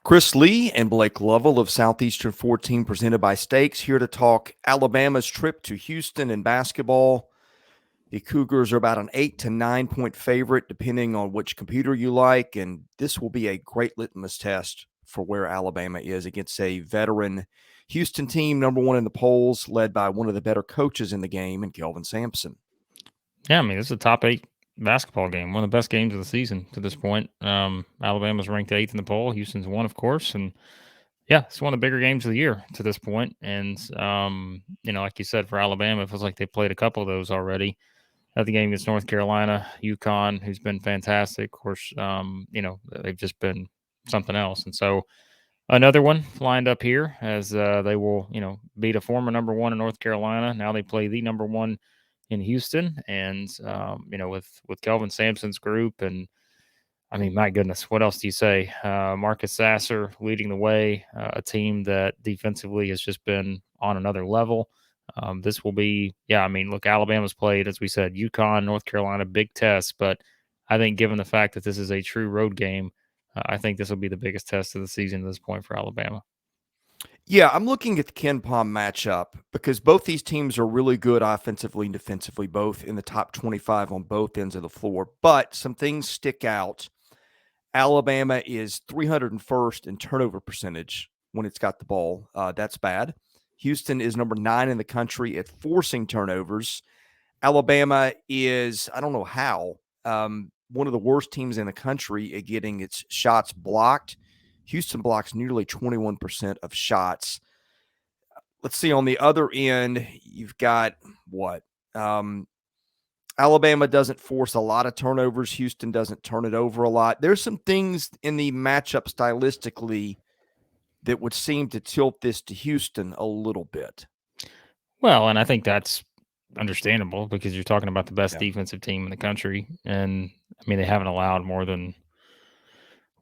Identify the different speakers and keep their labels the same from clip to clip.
Speaker 1: Chris Lee and Blake Lovell of Southeastern 14 presented by Stakes here to talk Alabama's trip to Houston in basketball. The Cougars are about an 8 to 9 point favorite, depending on which computer you like, and this will be a great litmus test for where Alabama is against a veteran Houston team, number one in the polls, led by one of the better coaches in the game, and Kelvin Sampson.
Speaker 2: Yeah, I mean, this is a top 8 basketball game, one of the best games of the season to this point. Alabama's ranked 8th in the poll. Houston's 1, of course, and yeah, it's one of the bigger games of the year to this point. And like you said, for Alabama, it feels like they played a couple of those already. At the game against North Carolina, UConn, who's been fantastic. Of course, they've just been something else. And so another one lined up here as they will, beat a former number one in North Carolina. Now they play the number one in Houston, and with Kelvin Sampson's group, and I mean, my goodness, what else do you say? Marcus Sasser leading the way, a team that defensively has just been on another level. This will be, I mean, look, Alabama's played, as we said, UConn, North Carolina, big tests, but I think given the fact that this is a true road game, I think this will be the biggest test of the season at this point for Alabama.
Speaker 1: Yeah, I'm looking at the Ken Palm matchup because both these teams are really good offensively and defensively, both in the top 25 on both ends of the floor. But some things stick out. Alabama is 301st in turnover percentage when it's got the ball. That's bad. Houston is number 9 in the country at forcing turnovers. Alabama is, I don't know how, one of the worst teams in the country at getting its shots blocked. Houston blocks nearly 21% of shots. Let's see, on the other end, you've got what? Alabama doesn't force a lot of turnovers. Houston doesn't turn it over a lot. There's some things in the matchup stylistically that would seem to tilt this to Houston a little bit.
Speaker 2: Well, and I think that's understandable because you're talking about the best defensive team in the country. And I mean, they haven't allowed more than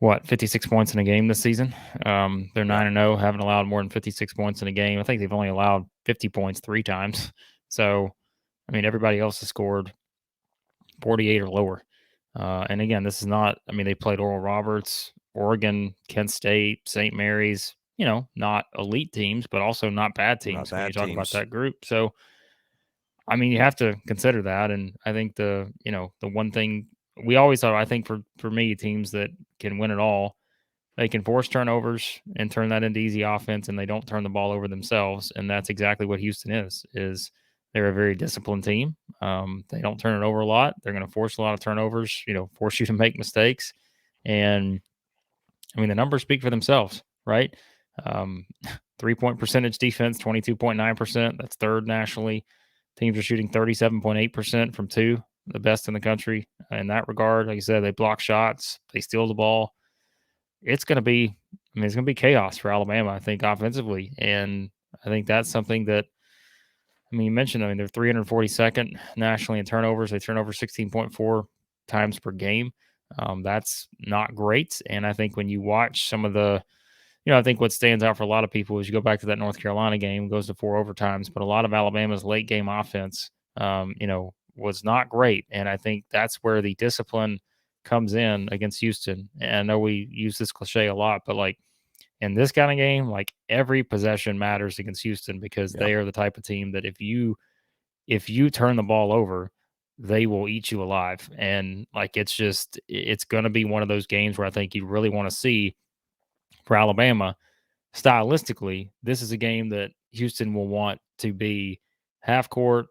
Speaker 2: 56 points in a game this season. They're 9-0, haven't allowed more than 56 points in a game. I think they've only allowed 50 points 3 times. So, I mean, everybody else has scored 48 or lower. And again, this is not, I mean, they played Oral Roberts, Oregon, Kent State, St. Mary's, not elite teams, but also not bad teams when you talk about that group. So, I mean, you have to consider that. And I think the one thing we always thought, I think for me, teams that can win it all, they can force turnovers and turn that into easy offense, and they don't turn the ball over themselves. And that's exactly what Houston is they're a very disciplined team. They don't turn it over a lot. They're going to force a lot of turnovers, force you to make mistakes. And I mean, the numbers speak for themselves, right? 3-point percentage defense, 22.9%. That's third nationally. Teams are shooting 37.8% from two, the best in the country in that regard. Like I said, they block shots, they steal the ball. It's going to be chaos for Alabama, I think, offensively. And I think that's something that, you mentioned, they're 342nd nationally in turnovers. They turn over 16.4 times per game. That's not great. And I think when you watch some of the, I think what stands out for a lot of people is you go back to that North Carolina game, goes to 4 overtimes, but a lot of Alabama's late game offense, was not great. And I think that's where the discipline comes in against Houston. And I know we use this cliche a lot, but like in this kind of game, like every possession matters against Houston because they are the type of team that if you turn the ball over, they will eat you alive. And like it's going to be one of those games where I think you really want to see for Alabama stylistically, this is a game that Houston will want to be half court,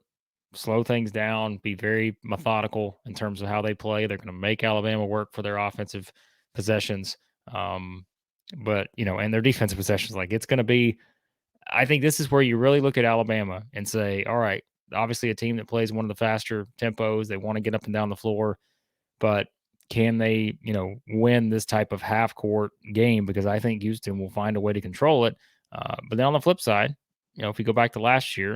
Speaker 2: slow things down, be very methodical in terms of how they play. They're going to make Alabama work for their offensive possessions. But, and their defensive possessions, like it's going to be, I think this is where you really look at Alabama and say, all right, obviously a team that plays one of the faster tempos, they want to get up and down the floor, but can they, win this type of half court game? Because I think Houston will find a way to control it. But then on the flip side, if you go back to last year,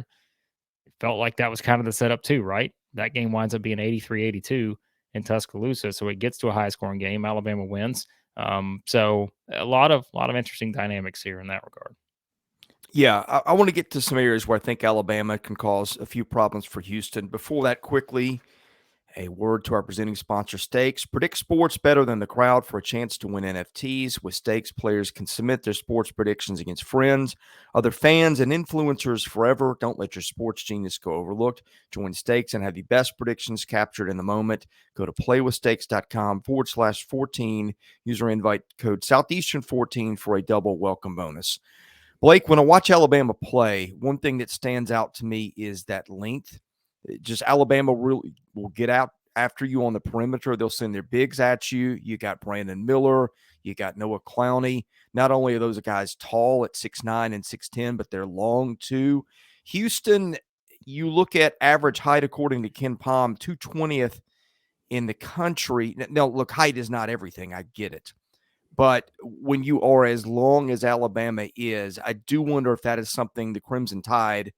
Speaker 2: it felt like that was kind of the setup too, right? That game winds up being 83-82 in Tuscaloosa. So it gets to a high scoring game. Alabama wins. So a lot of interesting dynamics here in that regard.
Speaker 1: Yeah, I want to get to some areas where I think Alabama can cause a few problems for Houston. Before that, quickly, A word to our presenting sponsor, Stakes. Predict sports better than the crowd for a chance to win NFTs. With Stakes, players can submit their sports predictions against friends, other fans, and influencers forever. Don't let your sports genius go overlooked. Join Stakes and have the best predictions captured in the moment. Go to playwithstakes.com/14. User invite code Southeastern14 for a double welcome bonus. Blake, when I watch Alabama play, one thing that stands out to me is that length. Just Alabama really will get out after you on the perimeter. They'll send their bigs at you. You got Brandon Miller. You got Noah Clowney. Not only are those guys tall at 6'9" and 6'10", but they're long too. Houston, you look at average height according to Ken Pom, 220th in the country. Now, look, height is not everything. I get it. But when you are as long as Alabama is, I do wonder if that is something the Crimson Tide,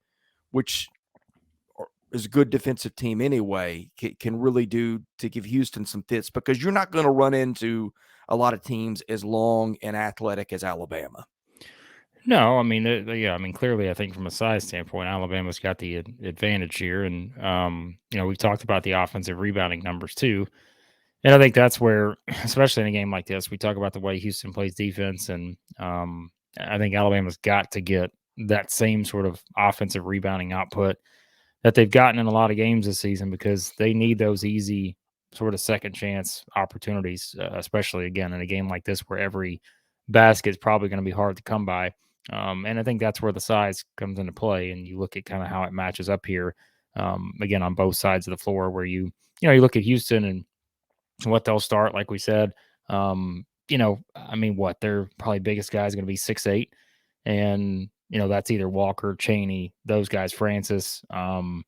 Speaker 1: which is a good defensive team anyway, can really do to give Houston some fits, because you're not going to run into a lot of teams as long and athletic as Alabama.
Speaker 2: No, I mean, yeah, I mean, clearly, I think from a size standpoint, Alabama's got the advantage here, and we've talked about the offensive rebounding numbers too, and I think that's where, especially in a game like this, we talk about the way Houston plays defense, and I think Alabama's got to get that same sort of offensive rebounding output that they've gotten in a lot of games this season, because they need those easy sort of second chance opportunities, especially again in a game like this where every basket is probably going to be hard to come by. And I think that's where the size comes into play. And you look at kind of how it matches up here, again, on both sides of the floor, where you look at Houston and what they'll start, like we said. I mean, what their probably biggest guy is going to be 6'8", and that's either Walker, Chaney, those guys, Francis. So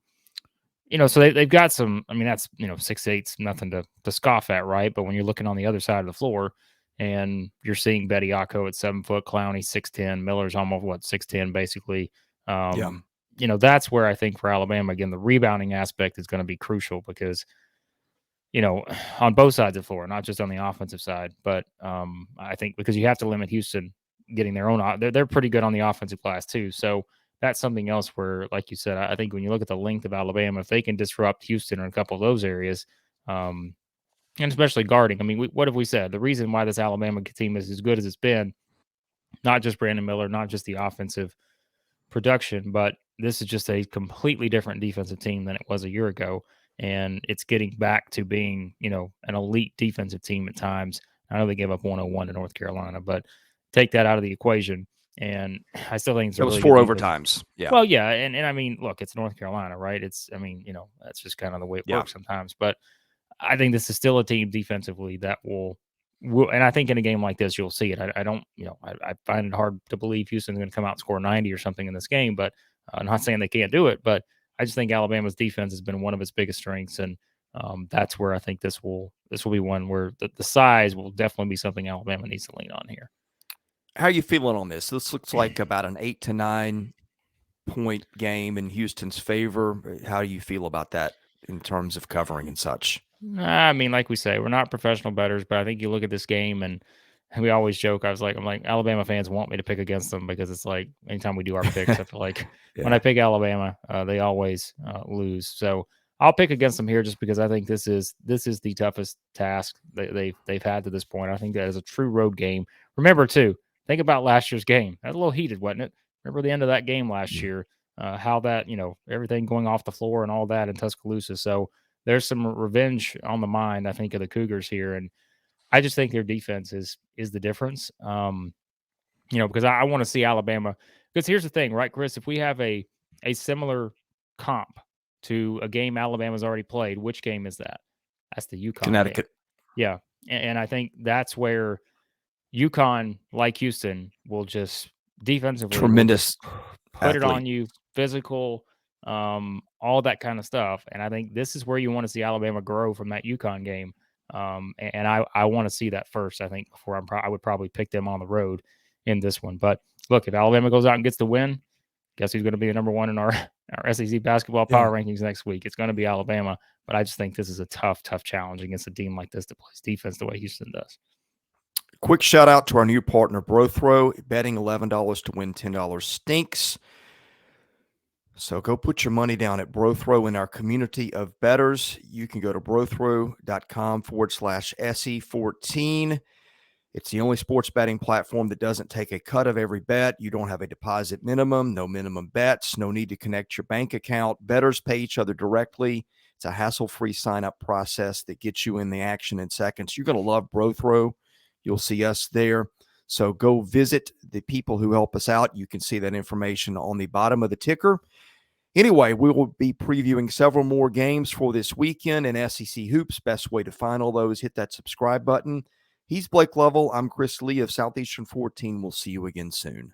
Speaker 2: they've got some. I mean, that's 6'8's nothing to scoff at, right? But when you're looking on the other side of the floor, and you're seeing Bediako at 7 foot, Clowney 6'10", Miller's almost 6'10", basically.
Speaker 1: Yeah.
Speaker 2: That's where I think for Alabama, again, the rebounding aspect is going to be crucial, because on both sides of the floor, not just on the offensive side. But I think because you have to limit Houston getting their own, they're pretty good on the offensive glass too. So that's something else where, like you said, I think when you look at the length of Alabama, if they can disrupt Houston in a couple of those areas, and especially guarding, I mean, what have we said? The reason why this Alabama team is as good as it's been, not just Brandon Miller, not just the offensive production, but this is just a completely different defensive team than it was a year ago. And it's getting back to being, an elite defensive team at times. I know they gave up 101 to North Carolina, but take that out of the equation, and I still think it's a
Speaker 1: It was
Speaker 2: really
Speaker 1: 4
Speaker 2: good defense.
Speaker 1: overtimes. Yeah.
Speaker 2: Well, yeah, and I mean, look, it's North Carolina, right? It's, I mean, that's just kind of the way it works sometimes. But I think this is still a team defensively that will, and I think in a game like this, you'll see it. I don't, I find it hard to believe Houston's going to come out and score 90 or something in this game, but I'm not saying they can't do it, but I just think Alabama's defense has been one of its biggest strengths. And that's where I think this will be one where the size will definitely be something Alabama needs to lean on here.
Speaker 1: How are you feeling on this? This looks like about an 8 to 9 point game in Houston's favor. How do you feel about that in terms of covering and such?
Speaker 2: I mean, like we say, we're not professional bettors, but I think you look at this game, and we always joke. I'm like, Alabama fans want me to pick against them, because it's like anytime we do our picks, I feel like when I pick Alabama, they always lose. So I'll pick against them here, just because I think this is the toughest task they've had to this point. I think that is a true road game. Remember too, think about last year's game. That was a little heated, wasn't it? Remember the end of that game last year, how that, everything going off the floor and all that in Tuscaloosa. So there's some revenge on the mind, I think, of the Cougars here. And I just think their defense is the difference. Because I want to see Alabama. Because here's the thing, right, Chris? If we have a similar comp to a game Alabama's already played, which game is that? That's the UConn
Speaker 1: Connecticut.
Speaker 2: Game. Yeah. And I think that's where UConn, like Houston, will just defensively
Speaker 1: Tremendous
Speaker 2: put it on you, physical, all that kind of stuff. And I think this is where you want to see Alabama grow from that UConn game. And I want to see that first, I think, before I would probably pick them on the road in this one. But look, if Alabama goes out and gets the win, guess who's going to be number one in our SEC basketball power rankings next week? It's going to be Alabama. But I just think this is a tough challenge against a team like this that plays defense the way Houston does.
Speaker 1: Quick shout out to our new partner, BROTHROW. Betting $11 to win $10 stinks. So go put your money down at BROTHROW in our community of bettors. You can go to brothrow.com/SE14. It's the only sports betting platform that doesn't take a cut of every bet. You don't have a deposit minimum, no minimum bets, no need to connect your bank account. Bettors pay each other directly. It's a hassle-free sign-up process that gets you in the action in seconds. You're going to love BROTHROW. You'll see us there. So go visit the people who help us out. You can see that information on the bottom of the ticker. Anyway, we will be previewing several more games for this weekend in SEC Hoops. Best way to find all those, hit that subscribe button. He's Blake Lovell. I'm Chris Lee of Southeastern 14. We'll see you again soon.